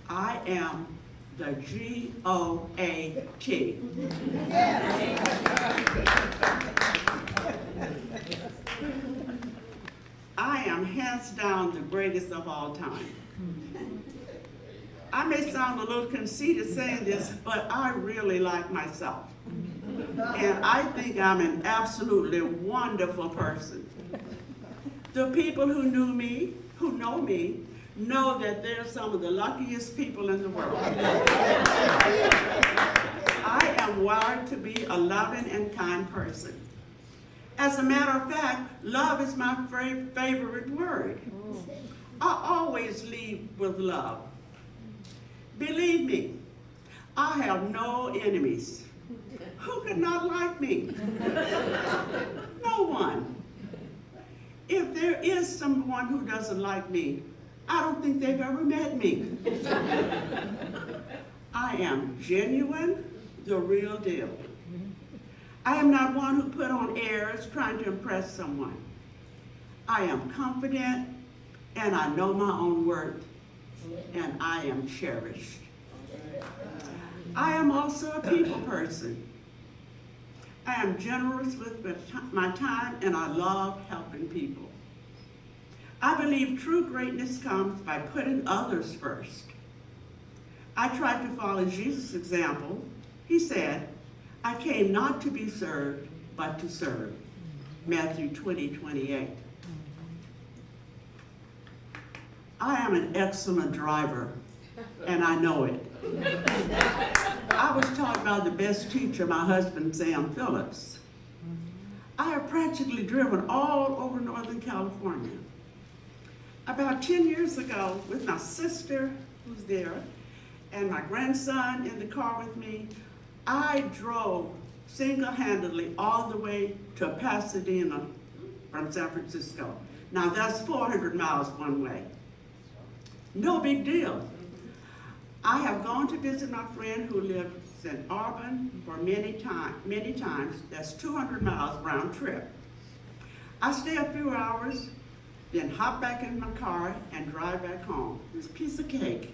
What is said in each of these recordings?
I am the G-O-A-T. I am hands down the greatest of all time. I may sound a little conceited saying this, but I really like myself. And I think I'm an absolutely wonderful person. The people who know me, know that they're some of the luckiest people in the world. I am wired to be a loving and kind person. As a matter of fact, love is my favorite word. I always lead with love. Believe me, I have no enemies. Who could not like me? No one. If there is someone who doesn't like me, I don't think they've ever met me. I am genuine, the real deal. I am not one who put on airs trying to impress someone. I am confident, and I know my own worth, and I am cherished. I am also a people person. I am generous with my time, and I love helping people. I believe true greatness comes by putting others first. I tried to follow Jesus' example. He said, I came not to be served, but to serve. Matthew 20:28. I am an excellent driver, and I know it. I was taught by the best teacher, my husband, Augustine Phillips. I have practically driven all over Northern California. About 10 years ago, with my sister, who's there, and my grandson in the car with me, I drove single-handedly all the way to Pasadena from San Francisco. Now that's 400 miles one way. No big deal. I have gone to visit my friend who lives in Auburn for many times. That's 200 miles round trip. I stay a few hours, then hop back in my car and drive back home. It's a piece of cake.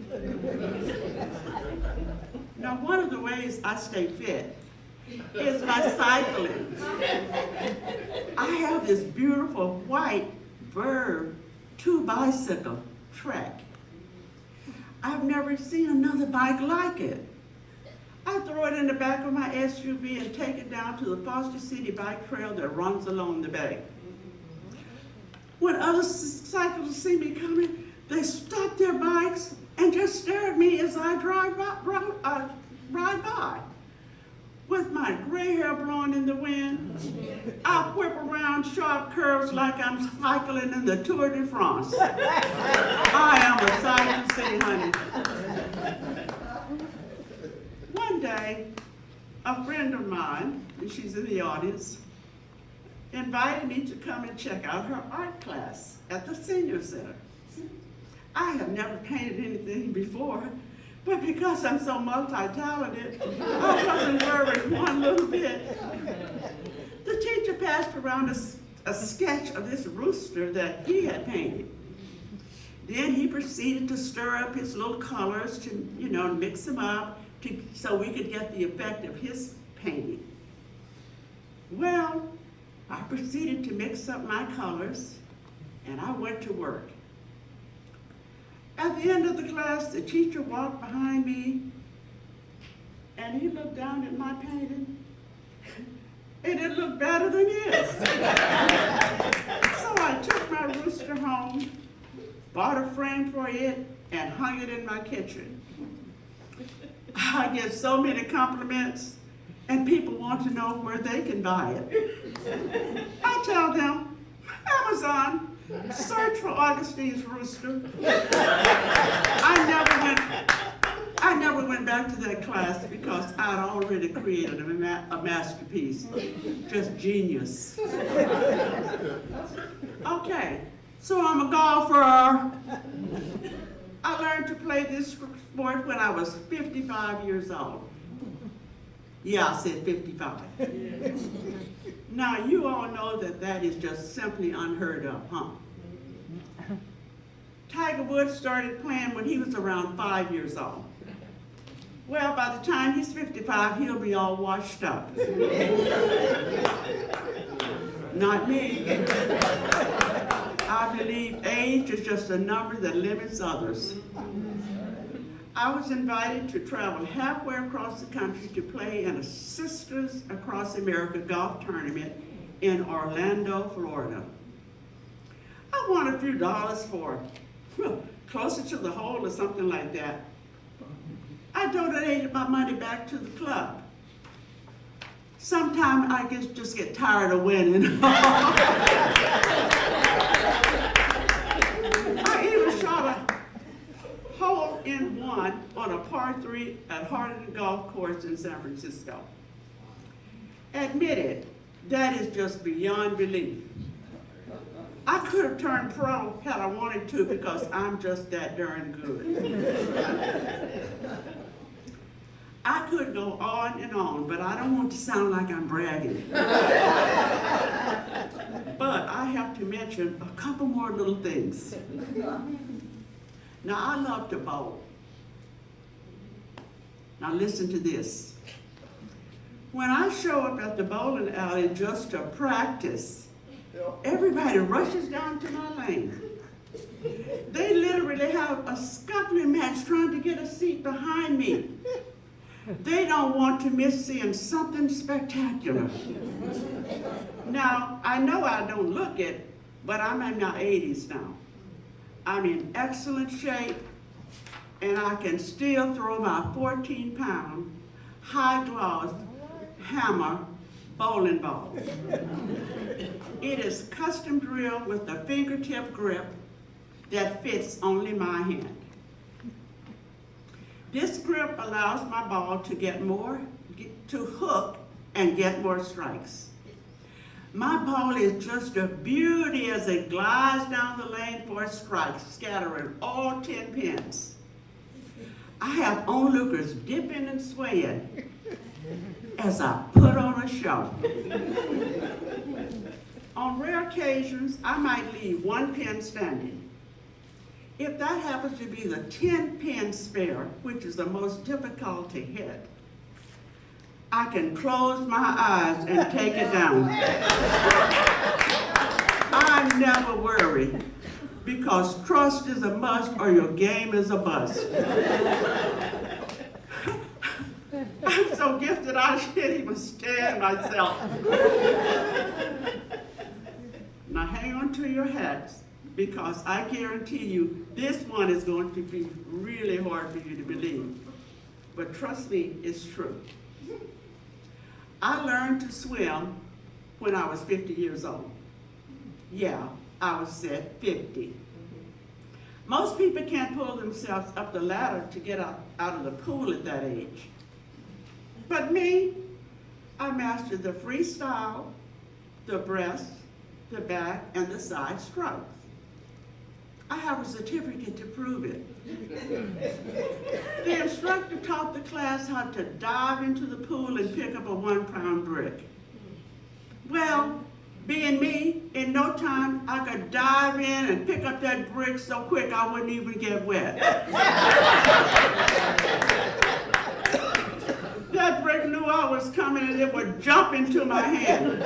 Now, one of the ways I stay fit is by cycling. I have this beautiful white Verve 2-bicycle Trek. I've never seen another bike like it. I throw it in the back of my SUV and take it down to the Foster City Bike Trail that runs along the bay. When other cyclists see me coming, they stop their bikes and just stare at me as I ride by. With my gray hair blowing in the wind, I whip around sharp curves like I'm cycling in the Tour de France. I am a sight to see, honey. One day, a friend of mine, and she's in the audience, invited me to come and check out her art class at the Senior Center. I have never painted anything before, but because I'm so multi-talented, I wasn't worried one little bit. The teacher passed around a sketch of this rooster that he had painted. Then he proceeded to stir up his little colors to, mix them up so we could get the effect of his painting. Well, I proceeded to mix up my colors, and I went to work. At the end of the class, the teacher walked behind me, and he looked down at my painting, and it looked better than his. So I took my rooster home, bought a frame for it, and hung it in my kitchen. I get so many compliments, and people want to know where they can buy it. I tell them, Amazon. Search for Augustine's rooster. I never went back to that class because I'd already created a masterpiece. Just genius. Okay, so I'm a golfer. I learned to play this sport when I was 55 years old. Yeah, I said 55. Now, you all know that is just simply unheard of, huh? Tiger Woods started playing when he was around 5 years old. Well, by the time he's 55, he'll be all washed up. Not me. I believe age is just a number that limits others. I was invited to travel halfway across the country to play in a Sisters Across America golf tournament in Orlando, Florida. I won a few dollars for closer to the hole or something like that. I donated my money back to the club. Sometimes I just get tired of winning. I even shot a hole-in-one on a par 3 at Harding Golf Course in San Francisco. Admit it, that is just beyond belief. I could have turned pro had I wanted to because I'm just that darn good. I could go on and on, but I don't want to sound like I'm bragging. But I have to mention a couple more little things. Now, I love to bowl. Now, listen to this. When I show up at the bowling alley just to practice, everybody rushes down to my lane. They literally have a scuffling match trying to get a seat behind me. They don't want to miss seeing something spectacular. Now, I know I don't look it, but I'm in my 80s now. I'm in excellent shape, and I can still throw my 14-pound, high-gloss hammer bowling ball. It is custom drilled with a fingertip grip that fits only my hand. This grip allows my ball to to hook and get more strikes. My ball is just a beauty as it glides down the lane for strikes, scattering all 10 pins. I have onlookers dipping and swaying as I put on a show. On rare occasions, I might leave one pin standing. If that happens to be the 10-pin spare, which is the most difficult to hit, I can close my eyes and take it down. I never worry, because trust is a must or your game is a bust. I'm so gifted I can't even stand myself. Now hang on to your hats, because I guarantee you this one is going to be really hard for you to believe. But trust me, it's true. I learned to swim when I was 50 years old. Yeah, I was at 50. Most people can't pull themselves up the ladder to get out of the pool at that age. But me, I mastered the freestyle, the breast, the back, and the side strokes. I have a certificate to prove it. The instructor taught the class how to dive into the pool and pick up a 1-pound brick. Well, being me, in no time, I could dive in and pick up that brick so quick I wouldn't even get wet. That brick knew I was coming and it would jump into my hand,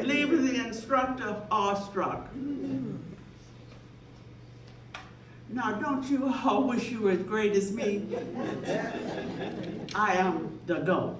leaving the instructor awestruck. Now, don't you all wish you were as great as me? I am the GOAT.